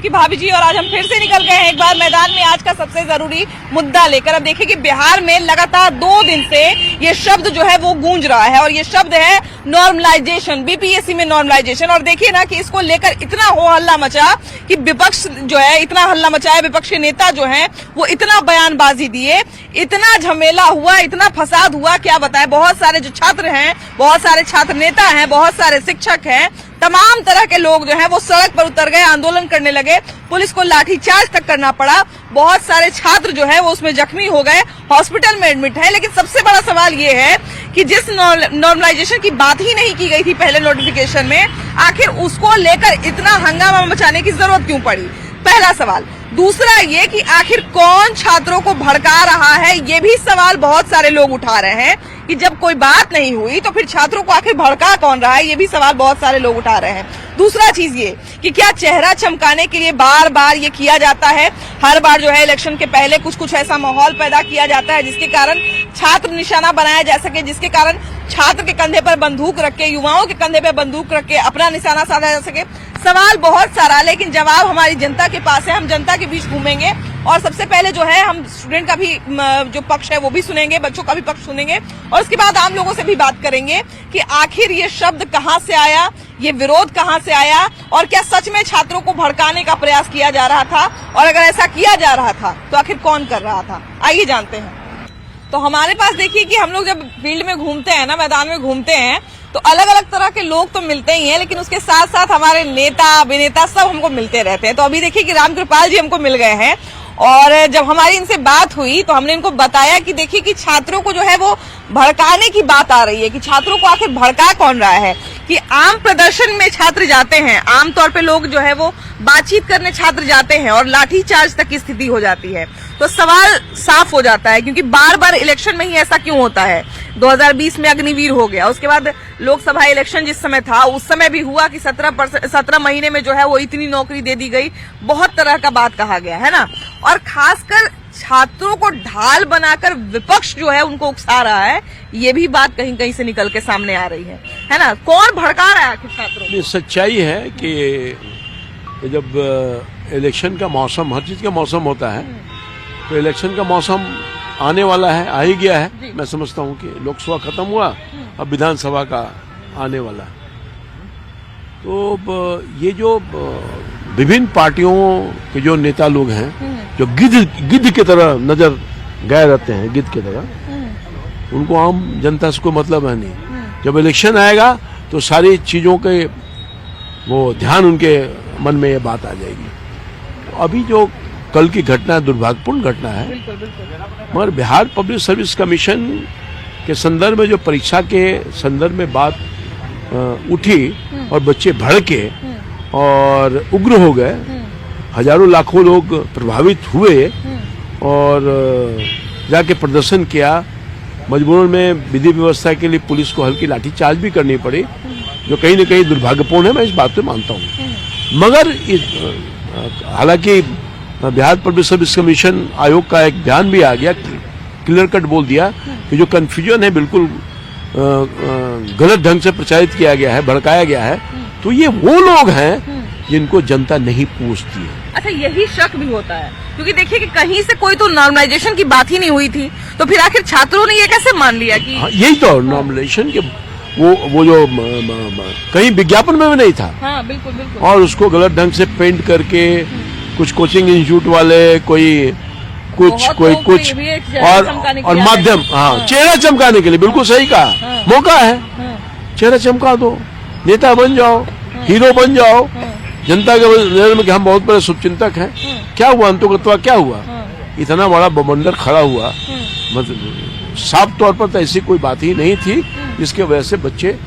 आपकी भाभी जी और आज हम फिर से निकल गए हैं एक बार मैदान में आज का सबसे जरूरी मुद्दा लेकर। अब देखिए कि बिहार में लगातार 2 दिन से ये शब्द जो है वो गूंज रहा है और ये शब्द है नॉर्मलाइजेशन, बीपीएससी में नॉर्मलाइजेशन। और देखिए ना कि इसको लेकर इतना हो हल्ला मचा कि विपक्ष जो है इतना हल्ला मचाया, विपक्ष के नेता जो हैं वो इतना बयानबाजी दिए, इतना झमेला हुआ, इतना फसाद हुआ, क्या बताएं। बहुत सारे जो छात्र हैं, बहुत सारे छात्र नेता हैं, बहुत सारे शिक्षक हैं, तमाम तरह के लोग जो हैं वो सड़क पर उतर गए, आंदोलन करने लगे, पुलिस को लाठीचार्ज तक करना पड़ा। बहुत सारे छात्र जो है वो उसमें जख्मी हो गए, हॉस्पिटल में एडमिट है। लेकिन सबसे बड़ा सवाल ये है कि जिस नॉर्मलाइजेशन की बात ही नहीं की गई थी पहले नोटिफिकेशन में, आखिर उसको लेकर इतना हंगामा मचाने की जरूरत क्यों पड़ी, पहला सवाल। दूसरा ये कि आखिर कौन छात्रों को भड़का रहा है, ये भी सवाल बहुत सारे लोग उठा रहे हैं कि जब कोई बात नहीं हुई तो फिर छात्रों को आखिर भड़का कौन रहा है, ये भी सवाल बहुत सारे लोग उठा रहे हैं। दूसरा चीज ये कि क्या चेहरा चमकाने के लिए बार बार ये किया जाता है, हर बार जो है इलेक्शन के पहले कुछ ऐसा माहौल पैदा किया जाता है जिसके कारण छात्र निशाना बनाया जा सके, जिसके कारण छात्र के कंधे पर बंदूक रख के, युवाओं के कंधे पर बंदूक रख के अपना निशाना साधा जा सके। सवाल बहुत सारा, लेकिन जवाब हमारी जनता के पास है। हम जनता के बीच घूमेंगे और सबसे पहले जो है हम स्टूडेंट का भी जो पक्ष है वो भी सुनेंगे, बच्चों का भी पक्ष सुनेंगे और उसके बाद आम लोगों से भी बात करेंगे कि आखिर ये शब्द कहां से आया, ये विरोध कहां से आया और क्या सच में छात्रों को भड़काने का प्रयास किया जा रहा था, और अगर ऐसा किया जा रहा था तो आखिर कौन कर रहा था, आइए जानते हैं। तो हमारे पास देखिए कि हम लोग जब फील्ड में घूमते हैं ना, मैदान में घूमते हैं, तो अलग अलग तरह के लोग तो मिलते ही हैं, लेकिन उसके साथ साथ हमारे नेता अभिनेता सब हमको मिलते रहते हैं। तो अभी देखिए कि रामकृपाल जी हमको मिल गए हैं और जब हमारी इनसे बात हुई तो हमने इनको बताया कि देखिए कि छात्रों को जो है वो भड़काने की बात आ रही है कि छात्रों को आखिर भड़का कौन रहा है। कि आम प्रदर्शन में छात्र जाते हैं, आमतौर पे लोग जो है वो बातचीत करने छात्र जाते हैं और लाठीचार्ज तक की स्थिति हो जाती है। तो सवाल साफ हो जाता है क्योंकि बार बार इलेक्शन में ही ऐसा क्यों होता है। 2020 में अग्निवीर हो गया, उसके बाद लोकसभा इलेक्शन जिस समय था उस समय भी हुआ कि 17 महीने में जो है वो इतनी नौकरी दे दी गई, बहुत तरह का बात कहा गया है ना। और खासकर छात्रों को ढाल बनाकर विपक्ष जो है उनको उकसा रहा है, ये भी बात कहीं कहीं से निकल के सामने आ रही है ना। कौन भड़का रहा है आखिर छात्रों को? सच्चाई है कि जब इलेक्शन का मौसम, हर चीज का मौसम होता है, तो इलेक्शन का मौसम आने वाला है, आ ही गया है। मैं समझता हूँ कि लोकसभा खत्म हुआ, अब विधानसभा का आने वाला है। तो ये जो विभिन्न पार्टियों के जो नेता लोग हैं जो गिद्ध की तरह नजर गए रहते हैं, गिद्ध की तरह, उनको आम जनता से कोई मतलब है नहीं। जब इलेक्शन आएगा तो सारी चीजों के वो ध्यान उनके मन में ये बात आ जाएगी। तो अभी जो कल की घटना दुर्भाग्यपूर्ण घटना है, मगर बिहार पब्लिक सर्विस कमीशन के संदर्भ में जो परीक्षा के संदर्भ में बात उठी और बच्चे भड़के और उग्र हो गए, हजारों लाखों लोग प्रभावित हुए और जाके प्रदर्शन किया। मजबूरन में विधि व्यवस्था के लिए पुलिस को हल्की लाठीचार्ज भी करनी पड़ी, जो कहीं न कहीं दुर्भाग्यपूर्ण है, मैं इस बात पे मानता हूँ। मगर हालांकि बिहार पब्लिक सर्विस कमीशन आयोग का एक बयान भी आ गया, क्लियर कट बोल दिया कि जो कंफ्यूजन है बिल्कुल गलत ढंग से प्रचारित किया गया है, भड़काया गया है। तो ये वो लोग हैं जिनको जनता नहीं पूछती है। अच्छा, यही शक भी होता है क्योंकि देखिए कि कहीं से कोई तो नॉर्मलाइजेशन की बात ही नहीं हुई थी, तो फिर आखिर छात्रों ने ये कैसे मान लिया कि यही तो नॉर्मलाइजेशन के वो जो कहीं विज्ञापन में भी नहीं था। हाँ, बिल्कुल बिल्कुल। और उसको गलत ढंग से पेंट करके कुछ कोचिंग इंस्टीट्यूट वाले कोई कुछ और माध्यम, हाँ, चेहरा चमकाने के लिए, बिल्कुल सही कहा, मौका है, चेहरा चमका दो, नेता बन जाओ, हीरो बन जाओ जनता के नजर में कि हम बहुत बड़े शुभचिंतक हैं। क्या हुआ अंतोगत्वा, क्या हुआ, इतना बड़ा बवंडर खड़ा हुआ, मतलब साफ तौर पर तो ऐसी कोई बात ही नहीं थी जिसकी वजह से बच्चे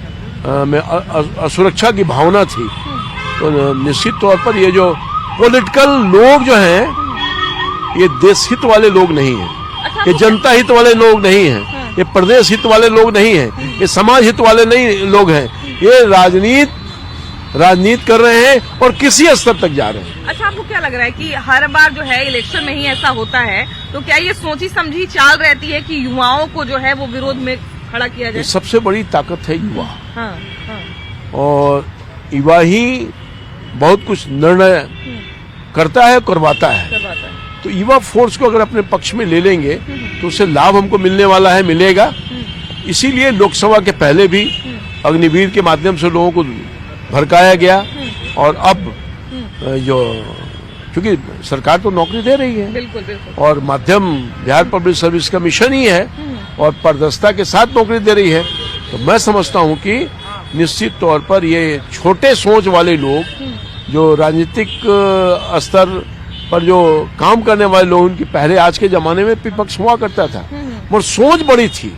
में असुरक्षा की भावना थी। तो निश्चित तौर पर ये जो पॉलिटिकल लोग जो हैं, ये देश हित वाले लोग नहीं हैं, ये जनता हित वाले लोग नहीं हैं, ये प्रदेश हित वाले लोग नहीं हैं, ये समाज हित वाले नहीं लोग हैं, ये राजनीति कर रहे हैं और किसी स्तर तक जा रहे हैं। अच्छा, आपको क्या लग रहा है कि हर बार जो है इलेक्शन में ही ऐसा होता है, तो क्या ये सोची समझी चाल रहती है कि युवाओं को जो है वो विरोध में खड़ा किया जाए? सबसे बड़ी ताकत है युवा। हाँ, हाँ। और युवा ही बहुत कुछ निर्णय करता है, करवाता है। तो युवा फोर्स को अगर अपने पक्ष में ले लेंगे तो उससे लाभ हमको मिलने वाला है, मिलेगा। इसीलिए लोकसभा के पहले भी अग्निवीर के माध्यम से लोगों को भड़काया गया, और अब जो क्योंकि सरकार तो नौकरी दे रही है, बिल्कुल बिल्कुल, और माध्यम बिहार पब्लिक सर्विस का मिशन ही है और पारदर्शिता के साथ नौकरी दे रही है, तो मैं समझता हूं कि निश्चित तौर पर ये छोटे सोच वाले लोग, जो राजनीतिक स्तर पर जो काम करने वाले लोग, उनकी पहले आज के जमाने में विपक्ष हुआ करता था, मगर सोच बड़ी थी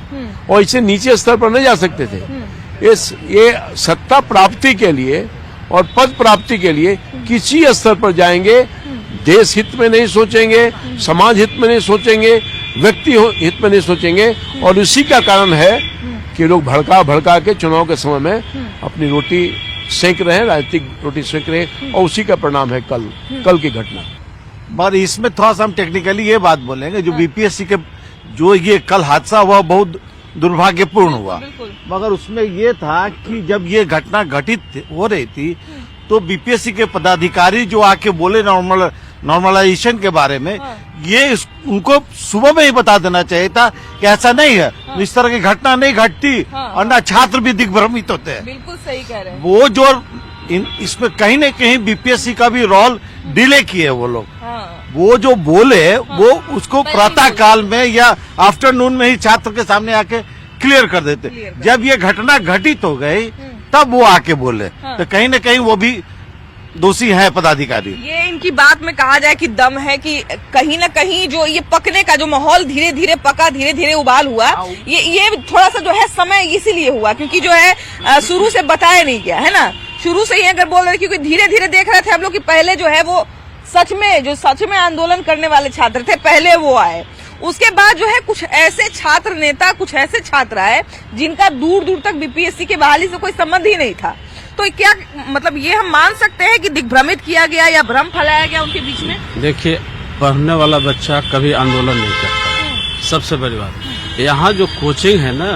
और इससे नीचे स्तर पर नहीं जा सकते थे। ये सत्ता प्राप्ति के लिए और पद प्राप्ति के लिए किसी स्तर पर जाएंगे, देश हित में नहीं सोचेंगे, समाज हित में नहीं सोचेंगे, व्यक्ति हित में नहीं सोचेंगे, और इसी का कारण है कि लोग भड़का भड़का के चुनाव के समय में अपनी रोटी सेंक रहे हैं, राजनीतिक रोटी सेंक रहे हैं, और उसी का परिणाम है कल की घटना। पर इसमें थोड़ा सा हम टेक्निकली ये बात बोलेंगे, जो बीपीएससी के जो ये कल हादसा हुआ बहुत दुर्भाग्यपूर्ण हुआ, मगर उसमें ये था कि जब ये घटना घटित हो रही थी तो बीपीएससी के पदाधिकारी जो आके बोले नॉर्मलाइजेशन के बारे में, ये उनको सुबह में ही बता देना चाहिए था कि ऐसा नहीं है, इस तरह की घटना नहीं घटती, और ना छात्र भी दिग्भ्रमित होते हैं। बिल्कुल सही कह रहे हैं। वो जो इसमें कहीं न कहीं बीपीएससी का भी रोल डिले किए वो लोग। वो जो बोले वो उसको प्रातः काल में या आफ्टरनून में ही छात्र के सामने आके क्लियर कर देते। जब ये घटना घटित हो गई तब वो आके बोले, तो कहीं न कहीं वो भी दोषी है पदाधिकारी। ये इनकी बात में कहा जाए कि दम है कि कहीं न कहीं जो ये पकने का जो माहौल धीरे धीरे पका, धीरे धीरे उबाल हुआ, ये थोड़ा सा जो है समय इसीलिए हुआ क्योंकि जो है शुरू से बताया नहीं गया है ना। शुरू से ही अगर बोल रहे, क्योंकि धीरे धीरे देख रहे थे हम लोग कि पहले जो है वो सच में आंदोलन करने वाले छात्र थे, पहले वो आए। उसके बाद जो है कुछ ऐसे छात्र नेता, कुछ ऐसे छात्र आए जिनका दूर दूर तक बीपीएससी के बहाली से कोई संबंध ही नहीं था। तो क्या मतलब ये हम मान सकते हैं कि दिग्भ्रमित किया गया या भ्रम फैलाया गया उनके बीच में? देखिए, पढ़ने वाला बच्चा कभी आंदोलन नहीं करता। सबसे बड़ी बात, यहाँ जो कोचिंग है ना,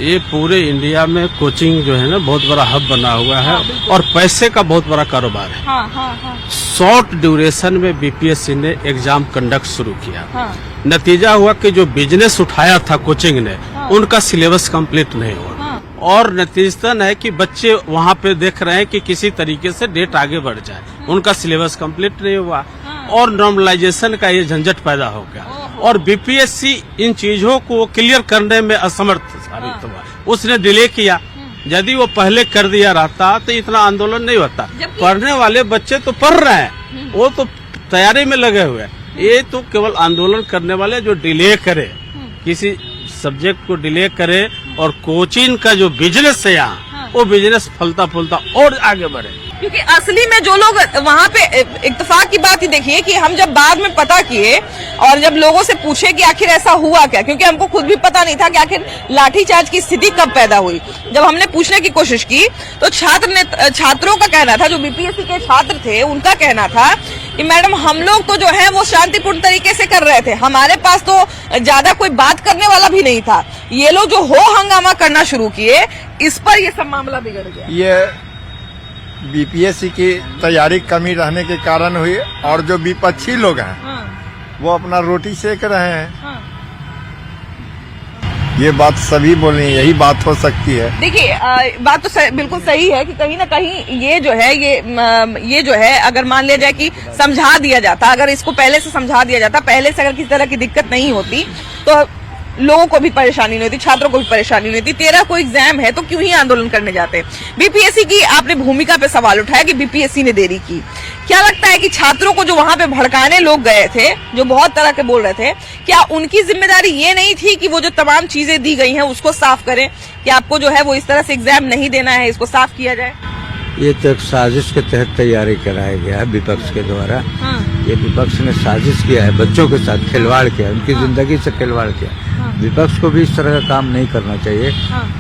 ये पूरे इंडिया में कोचिंग जो है ना बहुत बड़ा हब बना हुआ है, और पैसे का बहुत बड़ा कारोबार है। शॉर्ट ड्यूरेशन में बीपीएससी ने एग्जाम कंडक्ट शुरू किया। नतीजा हुआ कि जो बिजनेस उठाया था कोचिंग ने, उनका सिलेबस कंप्लीट नहीं हुआ, और नतीजतन है कि बच्चे वहाँ पे देख रहे हैं कि किसी तरीके से डेट आगे बढ़ जाए, उनका सिलेबस कंप्लीट नहीं हुआ, और नॉर्मलाइजेशन का ये झंझट पैदा हो गया, और बीपीएससी इन चीजों को क्लियर करने में असमर्थ साबित हुआ। उसने डिले किया। यदि वो पहले कर दिया रहता तो इतना आंदोलन नहीं होता। पढ़ने वाले बच्चे तो पढ़ रहे हैं, वो तो तैयारी में लगे हुए हैं। ये तो केवल आंदोलन करने वाले जो डिले करे, किसी सब्जेक्ट को डिले करे, और कोचिंग का जो बिजनेस है यहाँ, वो बिजनेस फलता फूलता और आगे बढ़े। क्योंकि असली में जो लोग वहाँ पे, इत्तेफाक की बात ही देखिए कि हम जब बाद में पता किए और जब लोगों से पूछे कि आखिर ऐसा हुआ क्या, क्योंकि हमको खुद भी पता नहीं था कि आखिर लाठीचार्ज की स्थिति कब पैदा हुई। जब हमने पूछने की कोशिश की तो छात्रों का कहना था, जो बीपीएससी के छात्र थे उनका कहना था कि मैडम हम लोग तो जो है वो शांतिपूर्ण तरीके से कर रहे थे, हमारे पास तो ज्यादा कोई बात करने वाला भी नहीं था। ये लोग जो हो हंगामा करना शुरू किए, इस पर ये सब मामला बिगड़ गया। ये बीपीएससी की तैयारी कमी रहने के कारण हुई, और जो विपक्षी लोग हैं वो अपना रोटी सेक रहे हैं। ये बात सभी बोले, यही बात हो सकती है। देखिए, बात तो बिल्कुल सही है कि कहीं ना कहीं ये जो है अगर मान लिया जाए कि समझा दिया जाता, अगर इसको पहले से समझा दिया जाता, पहले से अगर किसी तरह की दिक्कत नहीं होती तो लोगों को भी परेशानी नहीं होती, छात्रों को भी परेशानी नहीं होती। 13 को एग्जाम है तो क्यों ही आंदोलन करने जाते। बीपीएससी की आपने भूमिका पे सवाल उठाया कि बीपीएससी ने देरी की। क्या लगता है कि छात्रों को जो वहां पे भड़काने लोग गए थे, जो बहुत तरह के बोल रहे थे, क्या उनकी जिम्मेदारी ये नहीं थी कि वो जो तमाम चीजें दी गई हैं उसको साफ करें, कि आपको जो है वो इस तरह से एग्जाम नहीं देना है, इसको साफ किया जाए? ये तो एक साजिश के तहत तैयारी कराया गया है विपक्ष के द्वारा। ये विपक्ष ने साजिश किया है, बच्चों के साथ खिलवाड़ किया, उनकी जिंदगी से खिलवाड़ किया। विपक्ष को भी इस तरह का काम नहीं करना चाहिए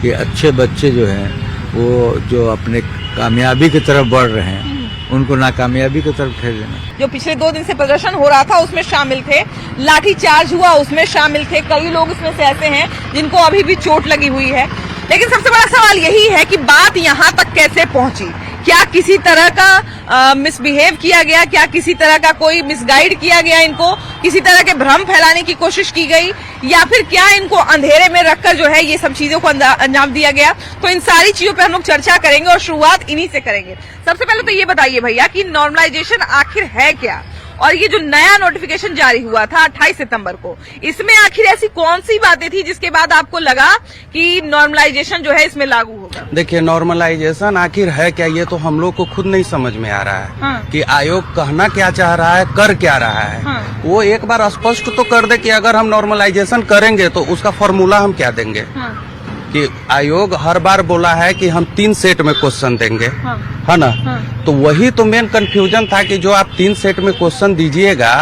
कि अच्छे बच्चे जो हैं वो जो अपने कामयाबी की तरफ बढ़ रहे हैं, उनको नाकामयाबी की तरफ ठेल देना। जो पिछले 2 दिन से प्रदर्शन हो रहा था उसमें शामिल थे, लाठीचार्ज हुआ उसमें शामिल थे, कई लोग इसमें से ऐसे हैं जिनको अभी भी चोट लगी हुई है। लेकिन सबसे बड़ा सवाल यही है कि बात यहाँ तक कैसे पहुंची, क्या किसी तरह का मिसबिहेव किया गया, क्या किसी तरह का कोई मिसगाइड किया गया, इनको किसी तरह के भ्रम फैलाने की कोशिश की गई, या फिर क्या इनको अंधेरे में रखकर जो है ये सब चीजों को अंजाम दिया गया? तो इन सारी चीजों पर हम लोग चर्चा करेंगे और शुरुआत इन्हीं से करेंगे। सबसे पहले तो ये बताइए भैया कि नॉर्मलाइजेशन आखिर है क्या, और ये जो नया नोटिफिकेशन जारी हुआ था 28 सितंबर को, इसमें आखिर ऐसी कौन सी बातें थी जिसके बाद आपको लगा कि नॉर्मलाइजेशन जो है इसमें लागू होगा? देखिए, नॉर्मलाइजेशन आखिर है क्या, ये तो हम लोग को खुद नहीं समझ में आ रहा है। हाँ। कि आयोग कहना क्या चाह रहा है, कर क्या रहा है। हाँ। वो एक बार स्पष्ट तो कर दे कि अगर हम नॉर्मलाइजेशन करेंगे तो उसका फॉर्मूला हम क्या देंगे। हाँ। कि आयोग हर बार बोला है कि हम 3 सेट में क्वेश्चन देंगे, हाँ। है ना। हाँ। तो वही तो मेन कंफ्यूजन था कि जो आप 3 सेट में क्वेश्चन दीजिएगा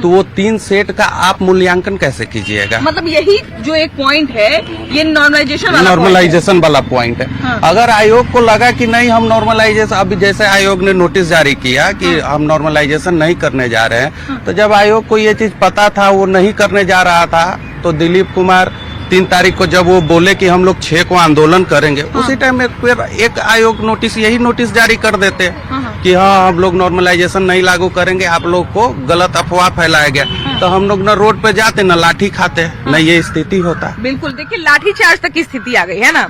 तो वो 3 सेट का आप मूल्यांकन कैसे कीजिएगा। मतलब यही जो एक पॉइंट है, ये नॉर्मलाइजेशन वाला पॉइंट है। हाँ। अगर आयोग को लगा कि नहीं हम नॉर्मलाइजेशन, अभी जैसे आयोग ने नोटिस जारी किया कि हम नॉर्मलाइजेशन नहीं करने जा रहे हैं, तो जब आयोग को ये चीज पता था वो नहीं करने जा रहा था, तो दिलीप कुमार 3 तारीख को जब वो बोले कि हम लोग 6 को आंदोलन करेंगे, उसी टाइम में फिर एक आयोग यही नोटिस जारी कर देते कि हाँ हम लोग नॉर्मलाइजेशन नहीं लागू करेंगे, आप लोग को गलत अफवाह फैलाया गया। तो हम लोग न रोड पे जाते न लाठी खाते, न ये स्थिति होता। बिल्कुल, देखिए लाठीचार्ज तक की स्थिति आ गई है ना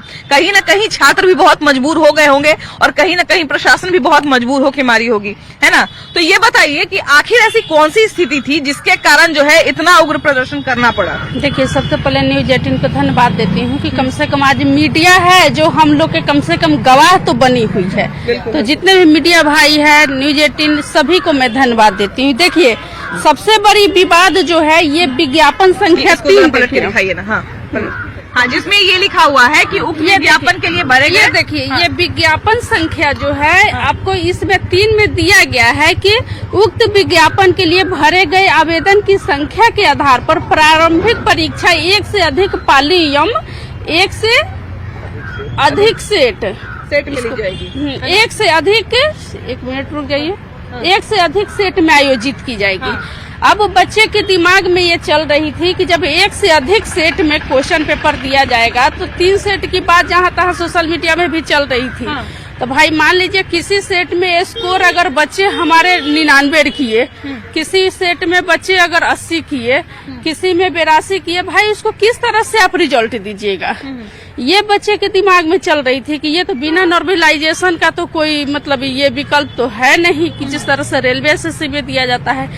कहीं छात्र भी बहुत मजबूर हो गए होंगे और कहीं न कहीं प्रशासन भी बहुत मजबूर होकर मारी होगी, है ना। तो ये बताइए कि आखिर ऐसी कौन सी स्थिति थी जिसके कारण जो है इतना उग्र प्रदर्शन करना पड़ा? देखिए, सबसे पहले न्यूज 18 को धन्यवाद देती हूँ कि कम से कम आज मीडिया है जो हम लोग के कम से कम गवाह तो बनी हुई है। तो जितने भी मीडिया भाई है, न्यूज 18 सभी को मैं धन्यवाद देती हूँ। देखिए, सबसे बड़ी विवाद जो है ये विज्ञापन संख्या 3 दिखाइए ना। हाँ, जिसमें ये लिखा हुआ है कि उक्त विज्ञापन के लिए भरे गए। ये देखिए, ये विज्ञापन संख्या जो है आपको इसमें 3 में दिया गया है कि उक्त विज्ञापन के लिए भरे गए आवेदन की संख्या के आधार पर प्रारंभिक परीक्षा 1 से अधिक पालियम 1 से अधिक सेट मिली जाएगी। 1 से अधिक, 1 मिनट रुक जाइए, 1 से अधिक सेट में आयोजित की जाएगी। अब बच्चे के दिमाग में ये चल रही थी कि जब 1 से अधिक सेट में क्वेश्चन पेपर दिया जाएगा तो 3 सेट की बात जहाँ तहाँ सोशल मीडिया में भी चल रही थी। तो भाई मान लीजिए किसी सेट में स्कोर अगर बच्चे हमारे 99 किए, किसी सेट में बच्चे अगर 80 किए, किसी में 82 किए, भाई उसको किस तरह से आप रिजल्ट दीजिएगा। ये बच्चे के दिमाग में चल रही थी कि ये तो बिना नॉर्मलाइजेशन का तो कोई मतलब ये विकल्प तो है नहीं कि जिस तरह से रेलवे एसएससी में दिया जाता है।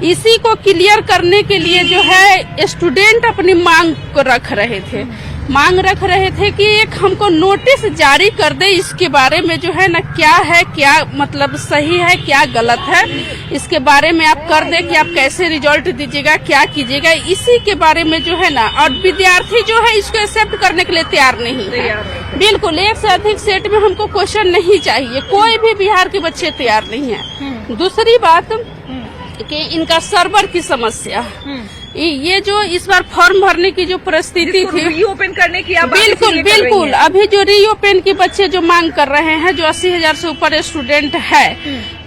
इसी को क्लियर करने के लिए जो है स्टूडेंट अपनी मांग को रख रहे थे कि एक हमको नोटिस जारी कर दे, इसके बारे में जो है ना क्या है, क्या मतलब सही है, क्या गलत है, इसके बारे में आप कर दे कि आप कैसे रिजल्ट दीजिएगा, क्या कीजिएगा, इसी के बारे में जो है ना। और विद्यार्थी जो है इसको एक्सेप्ट करने के लिए तैयार नहीं है। बिल्कुल, 1 से अधिक सेट में हमको क्वेश्चन नहीं चाहिए, कोई भी बिहार के बच्चे तैयार नहीं है। दूसरी बात कि इनका सर्वर की समस्या, ये जो इस बार फॉर्म भरने की जो परिस्थिति थी, रीओपन करने की बिल्कुल अभी जो रीओपन की बच्चे जो मांग कर रहे हैं, जो 80,000 से ऊपर स्टूडेंट है,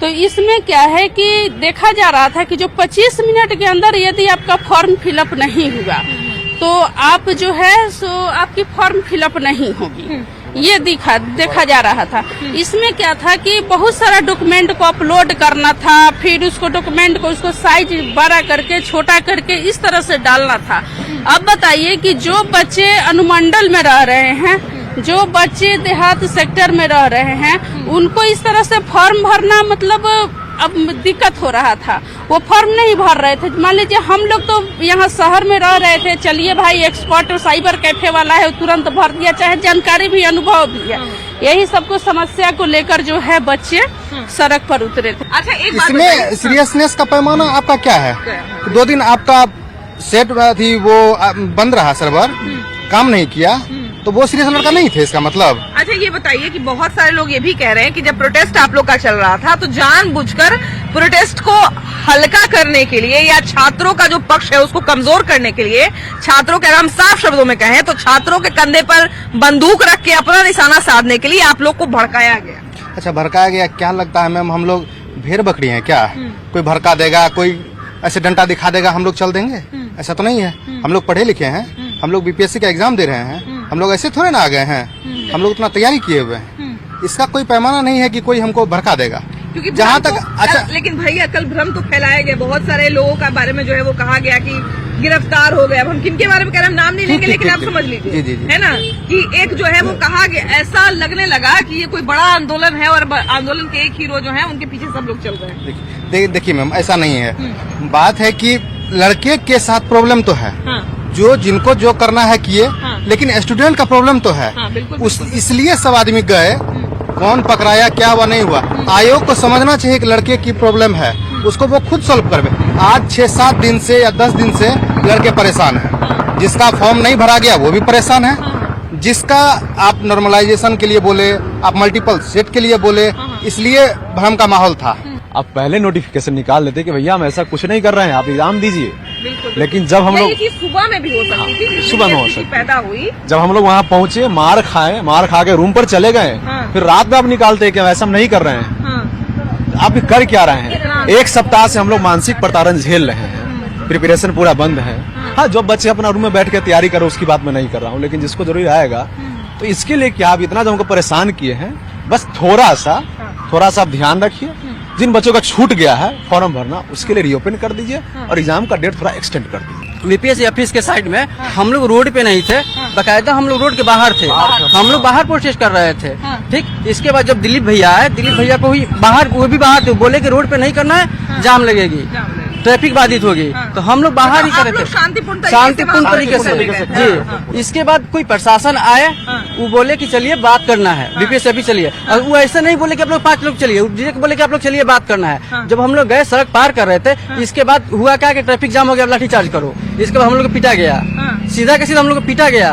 तो इसमें क्या है कि देखा जा रहा था कि जो 25 मिनट के अंदर यदि आपका फॉर्म फिलअप नहीं हुआ तो आप जो है सो आपकी फॉर्म फिलअप नहीं होगी, ये देखा जा रहा था। इसमें क्या था कि बहुत सारा डॉक्यूमेंट को अपलोड करना था, फिर उसको डॉक्यूमेंट को उसको साइज बड़ा करके छोटा करके इस तरह से डालना था। अब बताइए कि जो बच्चे अनुमंडल में रह रहे हैं, जो बच्चे देहात सेक्टर में रह रहे हैं, उनको इस तरह से फॉर्म भरना मतलब अब दिक्कत हो रहा था, वो फॉर्म नहीं भर रहे थे। मान लीजिए हम लोग तो यहाँ शहर में रह रहे थे, चलिए भाई एक्सपर्ट साइबर कैफे वाला है, तुरंत भर दिया, चाहे जानकारी भी अनुभव भी है। यही सबको समस्या को लेकर जो है बच्चे सड़क पर उतरे थे। अच्छा, एक बात इसमें सीरियसनेस का पैमाना आपका क्या है? 2 दिन आपका सेट थी वो बंद रहा, सर्वर काम नहीं किया, तो वो सीरियस लड़का नहीं थे इसका मतलब। अच्छा, ये बताइए कि बहुत सारे लोग ये भी कह रहे हैं कि जब प्रोटेस्ट आप लोग का चल रहा था तो जानबूझकर प्रोटेस्ट को हल्का करने के लिए या छात्रों का जो पक्ष है उसको कमजोर करने के लिए, छात्रों के अगर हम साफ शब्दों में कहें तो छात्रों के कंधे पर बंदूक रख के अपना निशाना साधने के लिए आप लोग को भड़काया गया। अच्छा, भड़काया गया, क्या लगता है मैम हम लोग भेड़ बकरी हैं क्या? कोई भड़का देगा, कोई ऐसे डंडा दिखा देगा, हम लोग चल देंगे? ऐसा तो नहीं है। हम लोग पढ़े लिखे हैं, हम लोग बीपीएससी का एग्जाम दे रहे हैं, हम लोग ऐसे थोड़े ना आ गए हैं, हम लोग उतना तैयारी किए हुए हैं। इसका कोई पैमाना नहीं है कि कोई हमको भड़का देगा। क्योंकि जहाँ भ्रम तक तो, अच्छा लेकिन भैया कल भ्रम तो फैलाया गया, बहुत सारे लोगों के बारे में जो है वो कहा गया कि गिरफ्तार हो गए। अब हम किनके बारे में कह रहे हैं, हम नाम नहीं लेंगे, लेकिन आप समझ लीजिए, जी। है ना, कि एक जो है वो कहा गया, ऐसा लगने लगा कि ये कोई बड़ा आंदोलन है और आंदोलन के एक हीरो जो है उनके पीछे सब लोग चल रहे हैं। देखिए मैम, ऐसा नहीं है। बात है कि लड़के के साथ प्रॉब्लम तो है, जो जिनको जो करना है किए, लेकिन स्टूडेंट का प्रॉब्लम तो है। इसलिए सब आदमी गए, कौन पकड़ाया क्या हुआ नहीं हुआ, आयोग को समझना चाहिए कि लड़के की प्रॉब्लम है, उसको वो खुद सॉल्व करवे। आज 6-7 दिन से या 10 दिन से लड़के परेशान हैं। जिसका फॉर्म नहीं भरा गया वो भी परेशान है, जिसका आप नॉर्मलाइजेशन के लिए बोले, आप मल्टीपल सेट के लिए बोले, इसलिए भ्रम का माहौल था। आप पहले नोटिफिकेशन निकाल लेते कि भैया हम ऐसा कुछ नहीं कर रहे हैं, आप एग्जाम दीजिए। बिल्कुल। लेकिन जब हम लोग सुबह में भी हो सकती थी, सुबह में हो सकती पैदा हुई, जब हम लोग वहाँ पहुँचे, मार खा के रूम पर चले गए, फिर रात में आप निकालते कि ऐसा हम नहीं कर रहे हैं। आप कर क्या रहे हैं? 1 सप्ताह से हम लोग मानसिक प्रताड़न झेल रहे हैं, प्रिपरेशन पूरा बंद है। हाँ, जो बच्चे अपना रूम में बैठ के तैयारी करो उसकी बात मैं नहीं कर रहा हूँ, लेकिन जिसको जरूरी आएगा तो इसके लिए क्या आप इतना जो हमको परेशान किए हैं, बस थोड़ा सा आप ध्यान रखिए। जिन बच्चों का छूट गया है फॉर्म भरना, उसके लिए रीओपन कर दीजिए और एग्जाम का डेट थोड़ा एक्सटेंड कर दीजिए। बीपीएससी ऑफिस के साइड में हम लोग रोड पे नहीं थे, बकायदा हम लोग रोड के बाहर थे, हम लोग बाहर प्रोटेस्ट कर रहे थे। ठीक, इसके बाद जब दिलीप भैया आए, दिलीप भैया को ही बाहर, वो भी बाहर थे, बोले कि रोड पे नहीं करना है, जाम लगेगी, ट्रैफिक बाधित होगी, तो हम लोग बाहर ही करे थे शांतिपूर्ण तरीके से जी। इसके बाद कोई प्रशासन आए, वो बोले कि चलिए बात करना है, बीपीएससी अभी चलिए, और वो ऐसा नहीं बोले कि आप लोग 5 लोग चलिए, डायरेक्ट बोले कि आप लोग चलिए बात करना है। जब हम लोग गए, सड़क पार कर रहे थे, इसके बाद हुआ क्या कि ट्रैफिक जाम हो गया, लाठीचार्ज करो। इसके बाद हम लोग को पीटा गया, सीधा के सीधा हम लोग को पीटा गया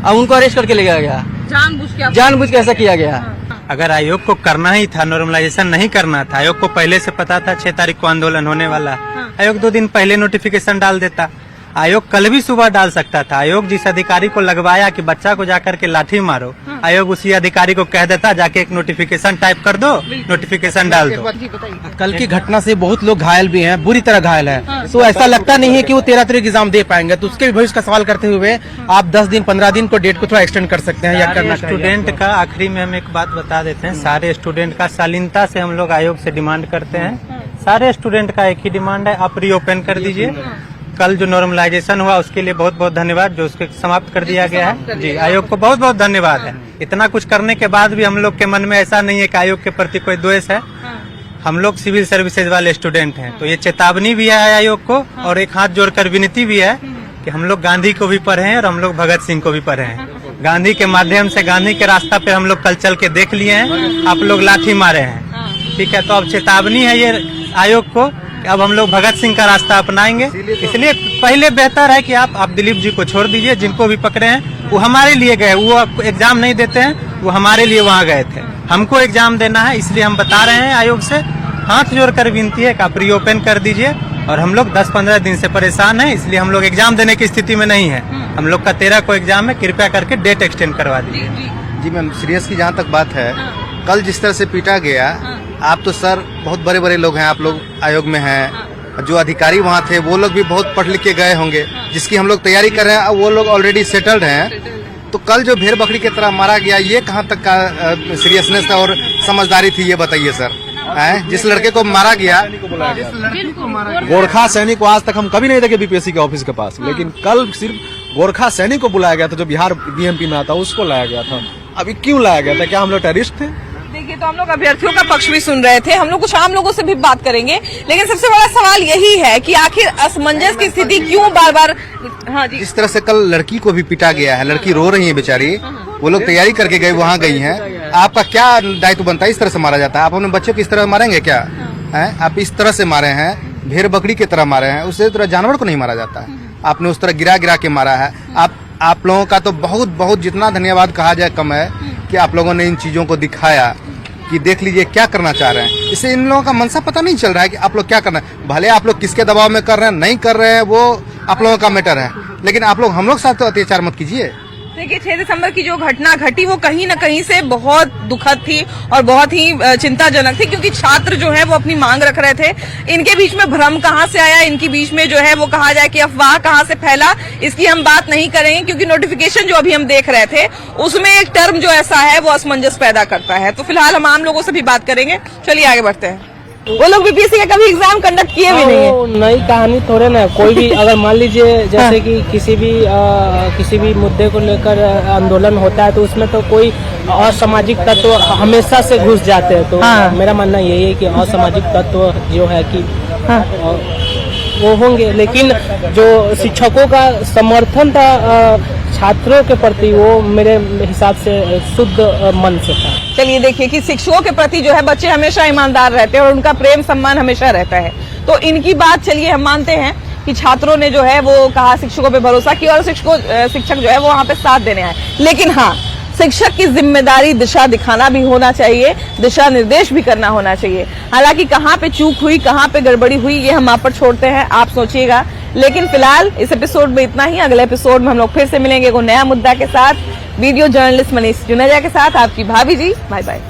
और उनको अरेस्ट करके ले गया, जानबूझ के ऐसा किया गया। अगर आयोग को करना ही था, नॉर्मलाइजेशन नहीं करना था, आयोग को पहले से पता था 6 तारीख को आंदोलन होने वाला, आयोग 2 दिन पहले नोटिफिकेशन डाल देता। आयोग कल भी सुबह डाल सकता था। आयोग जिस अधिकारी को लगवाया कि बच्चा को जाकर के लाठी मारो, आयोग उसी अधिकारी को कह देता जाके एक नोटिफिकेशन टाइप कर दो, नोटिफिकेशन डाल दो। कल की घटना से बहुत लोग घायल भी हैं, बुरी तरह घायल हैं, तो ऐसा लगता नहीं है कि वो 13 तारीख एग्जाम दे पाएंगे। तो उसके भविष्य का सवाल करते हुए आप 10 दिन 15 दिन को डेट को थोड़ा एक्सटेंड कर सकते हैं या करना चाहिए। स्टूडेंट का आखिरी में हम एक बात बता देते हैं, सारे स्टूडेंट का शालीनता से हम लोग आयोग से डिमांड करते हैं। सारे स्टूडेंट का एक ही डिमांड है, आप रीओपन कर दीजिए। कल जो नॉर्मलाइजेशन हुआ उसके लिए बहुत बहुत धन्यवाद, जो उसके समाप्त कर दिया गया है जी। आयोग को बहुत बहुत धन्यवाद है। इतना कुछ करने के बाद भी हम लोग के मन में ऐसा नहीं है कि आयोग के प्रति कोई द्वेष है। हम लोग सिविल सर्विसेज वाले स्टूडेंट हैं, तो ये चेतावनी भी है आयोग को और एक हाथ जोड़कर विनती भी है कि हम लोग गांधी को भी पढ़े हैं और हम लोग भगत सिंह को भी पढ़े हैं। गांधी के माध्यम से, गांधी के रास्ता पे हम लोग कल चल के देख लिए हैं, आप लोग लाठी मारे हैं, ठीक है। तो अब चेतावनी है ये आयोग को, अब हम लोग भगत सिंह का रास्ता अपनाएंगे। इसलिए पहले बेहतर है कि आप दिलीप जी को छोड़ दीजिए, जिनको भी पकड़े हैं वो हमारे लिए गए, वो एग्जाम नहीं देते हैं, वो हमारे लिए वहाँ गए थे, हमको एग्जाम देना है। इसलिए हम बता रहे हैं आयोग से, हाथ जोड़कर विनती है कि आप रीओपन कर दीजिए। और हम लोग 10-15 दिन से परेशान हैं, इसलिए हम लोग एग्जाम देने की स्थिति में नहीं है। हम लोग का 13 को एग्जाम है, कृपया करके डेट एक्सटेंड करवा दीजिए। जी मैम, सीरियस की जहाँ तक बात है, कल जिस तरह से पीटा गया, आप तो सर बहुत बड़े बड़े लोग हैं, आप लोग आयोग में हैं, जो अधिकारी वहाँ थे वो लोग भी बहुत पढ़ लिख के गए होंगे, जिसकी हम लोग तैयारी कर रहे हैं, वो लोग ऑलरेडी सेटल्ड हैं। तो कल जो भेड़ बकरी की तरह मारा गया, ये कहाँ तक का सीरियसनेस था और समझदारी थी, ये बताइए सर। जिस लड़के को मारा गया, गोरखा सैनिक को आज तक हम कभी नहीं देखे बीपीएससी के ऑफिस के पास, लेकिन कल सिर्फ गोरखा सैनिक को बुलाया गया था, जो बिहार बीएमपी में आता, उसको लाया गया था। अभी क्यों लाया गया था? क्या हम लोग टेररिस्ट थे? देखिए, तो हम लोग अभ्यर्थियों का पक्ष भी सुन रहे थे, हम लोग कुछ आम लोगों से भी बात करेंगे, लेकिन सबसे बड़ा सवाल यही है कि आखिर असमंजस की स्थिति क्यों बार बार। हाँ जी, इस तरह से कल लड़की को भी पीटा गया है, लड़की रो रही है बेचारी, वो लोग तैयारी करके गए, वहाँ गई हैं। आपका क्या दायित्व बनता है? इस तरह से मारा जाता है? आप अपने बच्चों को इस तरह मारेंगे क्या? आप इस तरह से मारे हैं, भेड़ बकरी की तरह मारे हैं, उससे तरह जानवर को नहीं मारा जाता है। आपने उस तरह गिरा के मारा है। आप लोगों का तो बहुत जितना धन्यवाद कहा जाए कम है कि आप लोगों ने इन चीजों को दिखाया कि देख लीजिए क्या करना चाह रहे हैं। इससे इन लोगों का मनसा पता नहीं चल रहा है कि आप लोग क्या करना है। भले आप लोग किसके दबाव में कर रहे हैं, नहीं कर रहे हैं, वो आप लोगों का मैटर है, लेकिन आप लोग हम लोग साथ तो अत्याचार मत कीजिए। देखिए 6 दिसंबर की जो घटना घटी वो कहीं न कहीं से बहुत दुखद थी और बहुत ही चिंताजनक थी, क्योंकि छात्र जो है वो अपनी मांग रख रहे थे। इनके बीच में भ्रम कहां से आया, इनके बीच में जो है वो कहा जाए कि अफवाह कहां से फैला, इसकी हम बात नहीं करेंगे, क्योंकि नोटिफिकेशन जो अभी हम देख रहे थे उसमें एक टर्म जो ऐसा है वो असमंजस पैदा करता है। तो फिलहाल हम आम लोगों से भी बात करेंगे। चलिए आगे बढ़ते हैं। वो लोग बीपीएससी का कभी एग्जाम कंडक्ट किए भी नहीं है। नई कहानी थोड़े ना, कोई भी अगर मान लीजिए जैसे कि किसी भी मुद्दे को लेकर आंदोलन होता है तो उसमें तो कोई असामाजिक तत्व हमेशा से घुस जाते हैं। तो मेरा मानना यही है कि असामाजिक तत्व जो है कि वो होंगे, लेकिन जो शिक्षकों का समर्थन था छात्रों के प्रति वो मेरे हिसाब से शुद्ध मन से था। चलिए देखिए कि शिक्षकों के प्रति जो है बच्चे हमेशा ईमानदार रहते हैं और उनका प्रेम सम्मान हमेशा रहता है। तो इनकी बात चलिए हम मानते हैं कि छात्रों ने जो है वो कहा शिक्षकों पे भरोसा किया और शिक्षक जो है वो वहाँ पे साथ देने आए। लेकिन हाँ, शिक्षक की जिम्मेदारी दिशा दिखाना भी होना चाहिए, दिशा निर्देश भी करना होना चाहिए। हालांकि कहाँ पे चूक हुई, कहाँ पे गड़बड़ी हुई, ये हम आप पर छोड़ते हैं, आप सोचिएगा। लेकिन फिलहाल इस एपिसोड में इतना ही। अगले एपिसोड में हम लोग फिर से मिलेंगे एक नया मुद्दा के साथ। वीडियो जर्नलिस्ट मनीष जुनेजा के साथ आपकी भाभी जी। Bye bye.